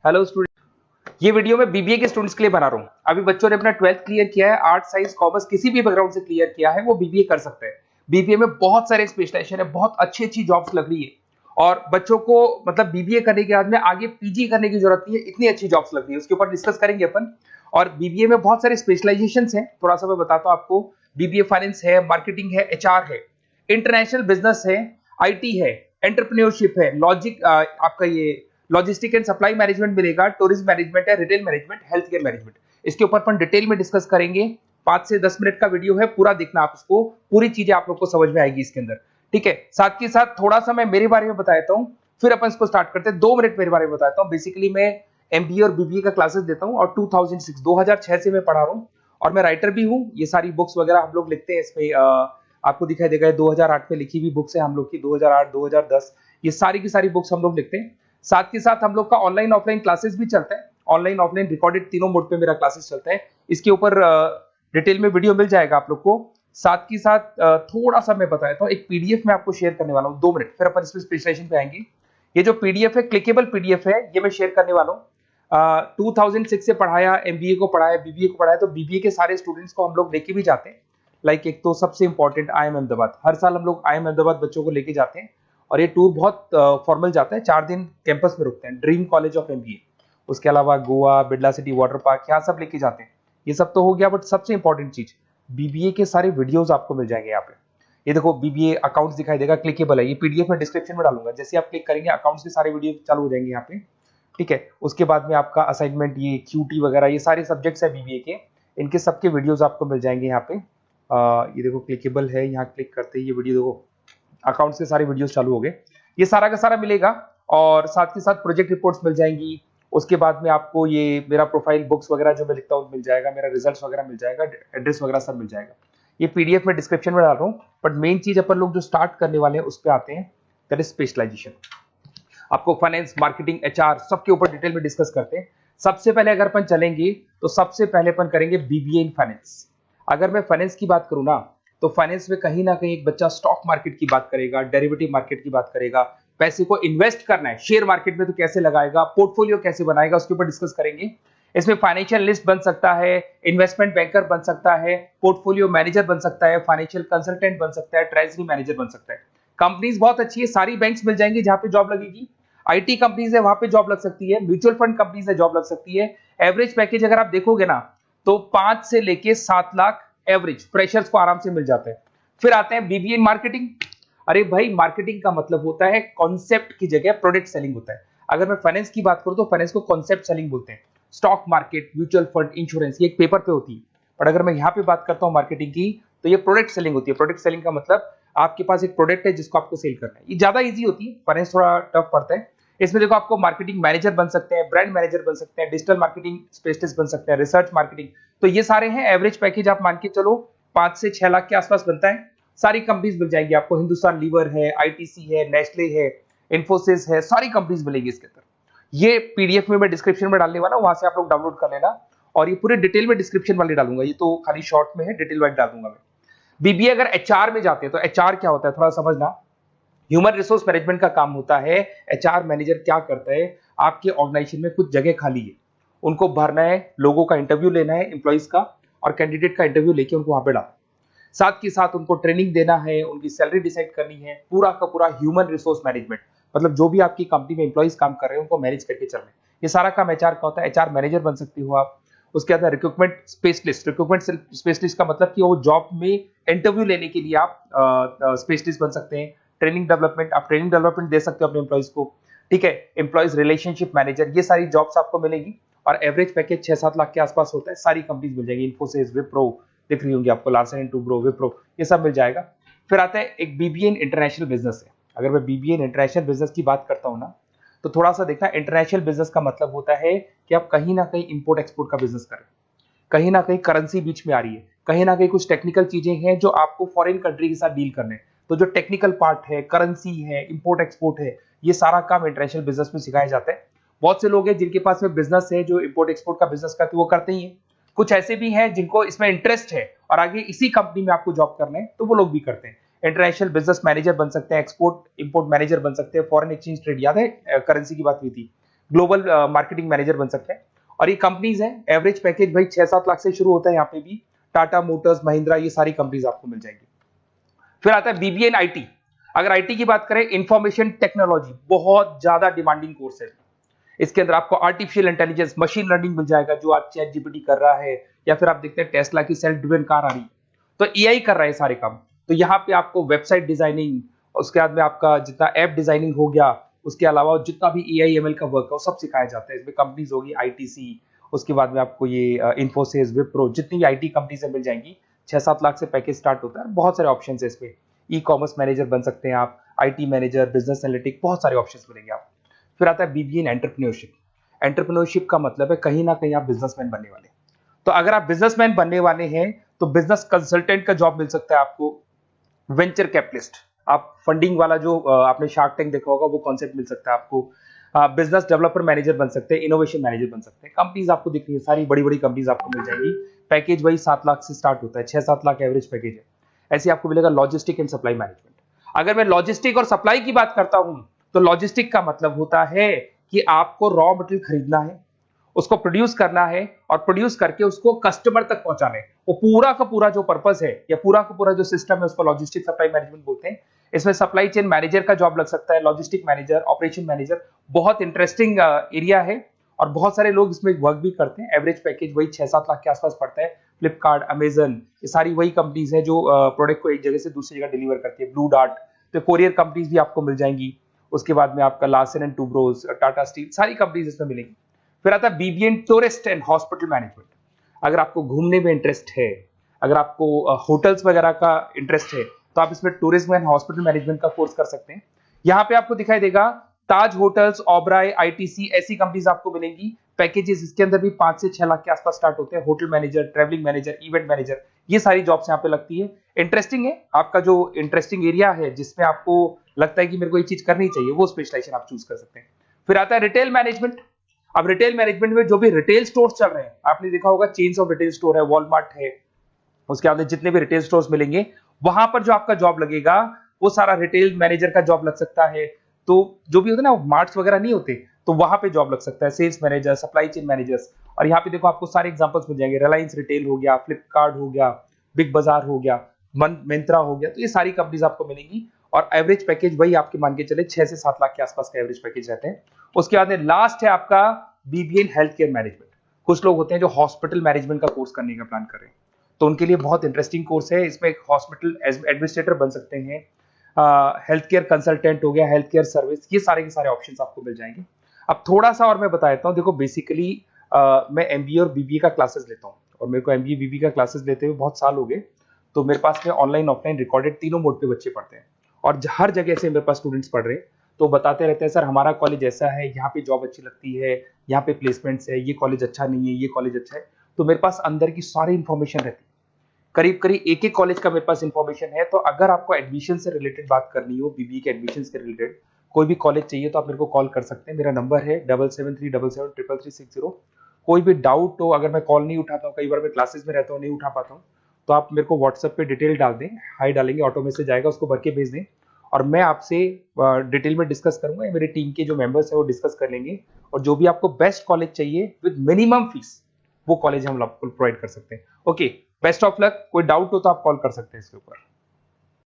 Hello student, ये video मैं BBA के स्टूडेंट्स के लिए बना रहा हूँ। अभी बच्चों ने अपना 12th क्लियर किया है, आर्ट साइंस कॉमर्स किसी भी बैकग्राउंड से क्लियर किया है वो बीबीए कर सकते हैं। बीबीए में बहुत सारे स्पेशलाइजेशन है, बहुत अच्छी अच्छी जॉब्स लग रही है और बच्चों को मतलब बीबीए करने के बाद में आगे पीजी करने की जरूरत नहीं है, इतनी अच्छी जॉब्स लग रही है, उसके ऊपर डिस्कस करेंगे अपन। और बीबीए में बहुत सारे स्पेशलाइजेशन है, थोड़ा सा मैं बताता हूँ आपको। बीबीए फाइनेंस है, मार्केटिंग है, एचआर है, इंटरनेशनल बिजनेस है, आईटी है, एंटरप्रेन्योरशिप है, लॉजिक आपका ये लॉजिस्टिक एंड सप्लाई मैनेजमेंट मिलेगा, टूरिज्म मैनेजमेंट है, retail management, health care management. इसके ऊपर अपन डिटेल में डिस्कस करेंगे। 5 से 10 मिनट का वीडियो है, पूरा देखना आप इसको, पूरी चीजें आप लोग को समझ में आएगी इसके अंदर। ठीक है, साथ के साथ थोड़ा सा मैं मेरे बारे में बताता हूँ, फिर अपन इसको स्टार्ट करते हैं। 2 मिनट मेरे बारे में बताता हूँ। बेसिकली मैं एमबीए और बीबीए का क्लासेस देता हूँ और 2006 से मैं पढ़ा रहा हूँ और मैं राइटर भी हूँ। ये सारी बुक्स वगैरह हम लोग लिखते हैं इसमें, आपको दिखाई देगा 2008 में लिखी हुई बुक्स है हम लोग की, 2008 2010 ये सारी की सारी बुक्स हम लोग लिखते हैं। साथ के साथ हम लोग का ऑनलाइन ऑफलाइन क्लासेस भी चलता है, ऑनलाइन ऑफलाइन रिकॉर्डेड तीनों मोड पे मेरा क्लासेस चलता है। इसके ऊपर डिटेल में वीडियो मिल जाएगा आप लोग को। साथ के साथ थोड़ा सा मैं बताता हूँ, एक पीडीएफ में आपको शेयर करने वाला हूँ, 2 मिनट, फिर अपन इसमें स्पेशलाइजेशन पे आएंगे। ये जो पीडीएफ है, क्लिकेबल पीडीएफ है, ये मैं शेयर करने वाला हूँ। 2006 से पढ़ाया, एमबीए को पढ़ाया, बीबीए को पढ़ाया, तो बीबीए के सारे स्टूडेंट्स को हम लोग लेके भी जाते हैं। लाइक एक तो सबसे इंपॉर्टेंट आईएम अहमदाबाद, हर साल हम लोग आईएम अहमदाबाद बच्चों को लेके जाते हैं और ये टूर बहुत फॉर्मल जाता है, 4 दिन कैंपस में रुकते हैं, ड्रीम कॉलेज ऑफ एमबीए। उसके अलावा Goa, Birla city water park, यहाँ सब लेके जाते हैं। ये सब तो हो गया, बट सबसे इंपॉर्टेंट चीज, बीबीए के सारे वीडियोस आपको मिल जाएंगे यहाँ पे। ये देखो बीबीए अकाउंट्स दिखाई देगा, क्लिकेबल है, ये पीडीएफ में डिस्क्रिप्शन में डालूंगा। जैसे आप क्लिक करेंगे अकाउंट्स के सारे वीडियो चालू हो जाएंगे यहाँ पे। ठीक है, उसके बाद में आपका असाइनमेंट, ये क्यूटी वगैरह, ये सारे सब्जेक्ट्स है बीबीए के, इनके सबके वीडियोस आपको मिल जाएंगे यहाँ पे। ये देखो क्लिकेबल है, यहाँ क्लिक करते ही ये वीडियो देखो, अकाउंट्स के सारे वीडियोस चालू हो गए, ये सारा का सारा मिलेगा। और साथ के साथ प्रोजेक्ट रिपोर्ट्स मिल जाएंगी। उसके बाद में आपको ये मेरा प्रोफाइल बुक्स वगैरह जो मैं लिखता हूँ मिल जाएगा, मेरा रिजल्ट्स वगैरह मिल जाएगा, एड्रेस वगैरह सब मिल जाएगा। ये पीडीएफ में डिस्क्रिप्शन में डाल रहा हूँ। बट मेन चीज अपन लोग जो स्टार्ट करने वाले हैं उस पर आते हैं, दैट इज स्पेशलाइजेशन। आपको फाइनेंस, मार्केटिंग, एचआर सबके ऊपर डिटेल में डिस्कस करते हैं। सबसे पहले अगर अपन चलेंगे तो सबसे पहले अपन करेंगे बीबीए इन फाइनेंस। अगर मैं फाइनेंस की बात करूं ना, तो फाइनेंस में कहीं ना कहीं एक बच्चा स्टॉक मार्केट की बात करेगा, डेरिवेटिव मार्केट की बात करेगा, पैसे को इन्वेस्ट करना है शेयर मार्केट में तो कैसे लगाएगा, पोर्टफोलियो कैसे बनाएगा, उसके ऊपर डिस्कस करेंगे। इसमें फाइनेंशियल लिस्ट बन सकता है, इन्वेस्टमेंट बैंकर बन सकता है, पोर्टफोलियो मैनेजर बन सकता है, फाइनेंशियल कंसल्टेंट बन सकता है, ट्रेजरी मैनेजर बन सकता है। कंपनीज बहुत अच्छी है, सारी बैंक्स मिल जाएंगी जहां पे जॉब लगेगी। आईटी कंपनीज है, वहां पे जॉब लग सकती है, म्यूचुअल फंड कंपनीज है, जॉब लग सकती है। एवरेज पैकेज अगर आप देखोगे ना, तो 5 से लेके 7 लाख एवरेज फ्रेशर्स को आराम से मिल जाते हैं। फिर आते हैं बीबीए इन मार्केटिंग। अरे भाई, मार्केटिंग का मतलब होता है कॉन्सेप्ट की जगह प्रोडक्ट सेलिंग होता है। अगर मैं फाइनेंस की बात करूं तो फाइनेंस को कॉन्सेप्ट सेलिंग बोलते हैं। Stock market, mutual fund, insurance, ये एक पेपर पे होती है। बट अगर मैं यहाँ पे बात करता हूँ मार्केटिंग की, तो ये प्रोडक्ट सेलिंग होती है। प्रोडक्ट सेलिंग का मतलब आपके पास एक प्रोडक्ट है जिसको आपको सेल करना है। ये ज्यादा ईजी होती है, फाइनेंस थोड़ा टफ पड़ता है। इसमें देखो आपको मार्केटिंग मैनेजर बन सकते हैं, ब्रांड मैनेजर बन सकते हैं, डिजिटल मार्केटिंग स्पेशलिस्ट बन सकते हैं, रिसर्च मार्केटिंग, तो ये सारे हैं। एवरेज पैकेज आप मान के चलो 5 से 6 लाख के आसपास बनता है। सारी कंपनीज मिल जाएंगी आपको, हिंदुस्तान लीवर है, आईटीसी है, नेस्ले है, इन्फोसिस है, सारी कंपनीज मिलेगी इसके अंदर। ये पीडीएफ में मैं डिस्क्रिप्शन में डालने वाला हूं, वहां से आप लोग डाउनलोड कर लेना। और ये पूरे डिटेल में डिस्क्रिप्शन वाले डालूंगा, ये तो खाली शॉर्ट में है, डिटेल वाइज डाल दूंगा मैं। बीबीए अगर एचआर में जाते हैं तो एचआर क्या होता है थोड़ा समझना। ह्यूमन रिसोर्स मैनेजमेंट का काम होता है। एचआर मैनेजर क्या करता है, आपके ऑर्गेनाइजेशन में कुछ जगह खाली है, उनको भरना है, लोगों का इंटरव्यू लेना है, एम्प्लॉइज का और कैंडिडेट का इंटरव्यू लेके उनको वहां पे डालना है। साथ के साथ उनको ट्रेनिंग देना है, उनकी सैलरी डिसाइड करनी है, पूरा का पूरा ह्यूमन रिसोर्स मैनेजमेंट, मतलब जो भी आपकी कंपनी में एम्प्लॉइज काम कर रहे हैं उनको मैनेज करके चलना है। ये सारा काम एचआर का होता है। एचआर मैनेजर बन सकती हो आप। उसके बाद रिक्रूटमेंट स्पेशलिस्ट। रिक्रूटमेंट स्पेशलिस्ट का मतलब कि वो जॉब में इंटरव्यू लेने के लिए आप स्पेशलिस्ट बन सकते हैं। ट्रेनिंग डेवलपमेंट, आप ट्रेनिंग डेवलपमेंट दे सकते हो अपने एम्प्लॉइज को। ठीक है, एम्प्लॉइज रिलेशनशिप मैनेजर, ये सारी जॉब्स आपको मिलेगी और एवरेज पैकेज 6-7 लाख के आसपास होता है। सारी कंपनीज मिल जाएगी, इन्फोसिस, विप्रो दिख रही होंगी आपको, लार्सन एंड टुब्रो, विप्रो, ये सब मिल जाएगा। फिर आता है एक बीबीए इन इंटरनेशनल बिजनेस है। अगर मैं बीबीए इन इंटरनेशनल बिजनेस की बात करता हूँ ना, तो थोड़ा सा देखना, इंटरनेशनल बिजनेस का मतलब होता है कि आप कहीं ना कहीं इंपोर्ट एक्सपोर्ट का बिजनेस करें, कहीं ना कहीं करेंसी बीच में आ रही है, कहीं ना कहीं कुछ टेक्निकल चीजें हैं जो आपको फॉरेन कंट्री के साथ डील करने हैं। तो जो टेक्निकल पार्ट है, करेंसी है, इंपोर्ट एक्सपोर्ट है, ये सारा काम इंटरनेशनल बिजनेस में सिखाया जाता है। बहुत से लोग हैं जिनके पास में बिजनेस है, जो इंपोर्ट एक्सपोर्ट का बिजनेस करते हैं, वो करते ही है। कुछ ऐसे भी हैं जिनको इसमें इंटरेस्ट है और आगे इसी कंपनी में आपको जॉब करना है, तो वो लोग भी करते हैं। इंटरनेशनल बिजनेस मैनेजर बन सकते हैं, एक्सपोर्ट इंपोर्ट मैनेजर बन सकते हैं, फॉरेन एक्सचेंज ट्रेड, याद है करेंसी की बात हुई थी, ग्लोबल मार्केटिंग मैनेजर बन सकते हैं। और ये कंपनीज है, एवरेज पैकेज भाई 6-7 लाख से शुरू होता है। यहाँ पे भी टाटा मोटर्स, महिंद्रा, ये सारी कंपनीज आपको मिल जाएंगी। फिर आता है बीबीए इन आईटी। अगर आईटी की बात करें, इंफॉर्मेशन टेक्नोलॉजी बहुत ज्यादा डिमांडिंग कोर्स है। इसके अंदर आपको आर्टिफिशियल इंटेलिजेंस, मशीन लर्निंग मिल जाएगा, जो आज चैट जीपीटी कर रहा है, या फिर आप देखते हैं टेस्ला की सेल्फ ड्रिवन कार आ रही है, तो एआई कर रहा है सारे काम। तो यहाँ पे आपको वेबसाइट डिजाइनिंग, उसके बाद में आपका जितना ऐप डिजाइनिंग हो गया, उसके अलावा जितना भी एआई एमएल का वर्क है वो सब सिखाया जाता है। इसमें कंपनीज होगी आईटीसी, उसके बाद में आपको ये इन्फोसिस, विप्रो, जितनी भी आईटी कंपनीज मिल जाएंगी। 6-7 लाख से पैकेज स्टार्ट होता है। बहुत सारे ऑप्शन है इसमें। ई कॉमर्स मैनेजर बन सकते हैं आप, आईटी मैनेजर, बिजनेस एनालिटिक, बहुत सारे ऑप्शंस मिलेंगे आप। फिर आता है बीबीए इन एंटरप्रेन्योरशिप। एंटरप्रेन्योरशिप का मतलब है कहीं ना कहीं आप बिजनेसमैन बनने वाले हैं। तो अगर आप बिजनेसमैन बनने वाले हैं तो बिजनेस कंसल्टेंट का जॉब मिल सकता है आपको। वेंचर कैपिटलिस्ट, आप फंडिंग वाला जो आपने शार्क टैंक देखा होगा, वो कॉन्सेप्ट मिल सकता है आपको। बिजनेस डेवलपर मैनेजर बन सकते हैं, इनोवेशन मैनेजर बन सकते हैं। कंपनीज आपको दिख रही है, सारी बड़ी बड़ी कंपनीज आपको मिल जाएंगी। पैकेज वही 7 लाख से स्टार्ट होता है, 6-7 लाख एवरेज पैकेज है। ऐसे आपको मिलेगा लॉजिस्टिक एंड सप्लाई मैनेजमेंट। अगर मैं लॉजिस्टिक और सप्लाई की बात करता हूं, तो लॉजिस्टिक का मतलब होता है कि आपको रॉ मटेरियल खरीदना है, उसको प्रोड्यूस करना है, और प्रोड्यूस करके उसको कस्टमर तक पहुंचाना है। वो पूरा का पूरा जो पर्पस है या पूरा का पूरा जो सिस्टम है, उसको लॉजिस्टिक सप्लाई मैनेजमेंट बोलते हैं। इसमें सप्लाई चेन मैनेजर का जॉब लग सकता है, लॉजिस्टिक मैनेजर, ऑपरेशन मैनेजर। बहुत इंटरेस्टिंग एरिया है और बहुत सारे लोग इसमें वर्क भी करते हैं। एवरेज पैकेज वही 6-7 लाख के आसपास पड़ता है। फ्लिपकार्ट, अमेजन, ये सारी वही कंपनीज है जो प्रोडक्ट को एक जगह से दूसरी जगह डिलीवर करती है। ब्लू डार्ट, तो कोरियर कंपनीज भी आपको मिल जाएंगी। उसके बाद में आपका Larsen and Toubro, Tata steel, सारी कंपनीज इसमें मिलेंगी। फिर आता है BBA in tourist and hospital management. अगर आपको घूमने में इंटरेस्ट है, अगर आपको होटल्स वगैरह का इंटरेस्ट है, तो आप इसमें टूरिज्म एंड हॉस्पिटल मैनेजमेंट का कोर्स कर सकते हैं। यहाँ पे आपको दिखाई देगा ताज होटल्स, ओबराय, आईटीसी, ऐसी कंपनीज आपको मिलेंगी। पैकेजेस इसके अंदर भी 5 से 6 लाख के आसपास स्टार्ट होते हैं। Hotel manager, travelling manager, event manager, ये सारी जॉब्स यहाँ पे लगती है। इंटरेस्टिंग है, आपका जो इंटरेस्टिंग एरिया है जिसमें आपको लगता है कि मेरे को ये चीज करनी चाहिए, वो स्पेशलाइजेशन आप चूज कर सकते हैं। फिर आता है रिटेल मैनेजमेंट। अब रिटेल मैनेजमेंट में जो भी रिटेल स्टोर्स चल रहे हैं, आपने देखा होगा चेन्स ऑफ रिटेल स्टोर है, वॉलमार्ट है, उसके बाद जितने भी रिटेल स्टोर्स मिलेंगे, वहां पर जो आपका जॉब लगेगा वो सारा रिटेल मैनेजर का जॉब लग सकता है। तो जो भी होता है ना, मार्ट्स वगैरह नहीं होते, तो वहां पे जॉब लग सकता है, sales manager, supply chain managers. और यहाँ पे देखो आपको सारे एग्जांपल्स मिल जाएंगे। रिलायंस रिटेल हो गया, फ्लिपकार्ट हो गया, बिग बाजार हो गया, मिंत्रा हो गया, तो ये सारी कंपनीज आपको मिलेंगी। और एवरेज पैकेज वही आपके मान के चले 6 से 7 लाख के आसपास का एवरेज पैकेज रहते हैं। उसके बाद में लास्ट है आपका BBA in health care management. कुछ लोग होते हैं जो हॉस्पिटल मैनेजमेंट का कोर्स करने का प्लान कर रहे हैं, तो उनके लिए बहुत इंटरेस्टिंग कोर्स है। इसमें एक हॉस्पिटल एडमिनिस्ट्रेटर बन सकते हैं, हेल्थ केयर कंसल्टेंट हो गया, हेल्थ केयर सर्विस, ये सारे के सारे ऑप्शंस आपको मिल जाएंगे। अब थोड़ा सा और मैं बता देता हूँ। देखो बेसिकली मैं एमबीए और बीबीए का क्लासेस लेता हूँ, और मेरे को एमबीए बीबीए का क्लासेस लेते हुए बहुत साल हो गए। तो मेरे पास में ऑनलाइन ऑफलाइन रिकॉर्डेड तीनों मोड पे बच्चे पढ़ते हैं, और हर जगह से मेरे पास स्टूडेंट्स पढ़ रहे हैं। तो बताते रहते हैं, सर हमारा कॉलेज ऐसा है, यहाँ पे जॉब अच्छी लगती है, यहाँ पे प्लेसमेंट्स है, ये कॉलेज अच्छा नहीं है, ये कॉलेज अच्छा है। तो मेरे पास अंदर की सारी इंफॉर्मेशन रहती है, करीब करीब एक एक कॉलेज का मेरे पास इंफॉर्मेशन है। तो अगर आपको एडमिशन से रिलेटेड बात करनी हो, बीबीए के एडमिशन के रिलेटेड कोई भी कॉलेज चाहिए, तो आप मेरे को कॉल कर सकते हैं। मेरा नंबर है 7737733360। कोई भी डाउट हो, अगर मैं कॉल नहीं उठाता हूँ, कई बार मैं क्लासेस में रहता हूँ, नहीं उठा पाता हूँ, तो आप मेरे को व्हाट्सएप पे डिटेल डाल दें, हाई डालेंगे, ऑटो मैसेज आएगा, उसको भर के भेज दें, और मैं आपसे डिटेल में डिस्कस करूंगा। मेरी टीम के जो मेंबर्स हैं वो डिस्कस कर लेंगे, और जो भी आपको बेस्ट कॉलेज चाहिए विद मिनिमम फीस, वो कॉलेज हम आपको प्रोवाइड कर सकते हैं। Okay, best of luck. कोई डाउट हो तो आप कॉल कर सकते हैं इसके ऊपर।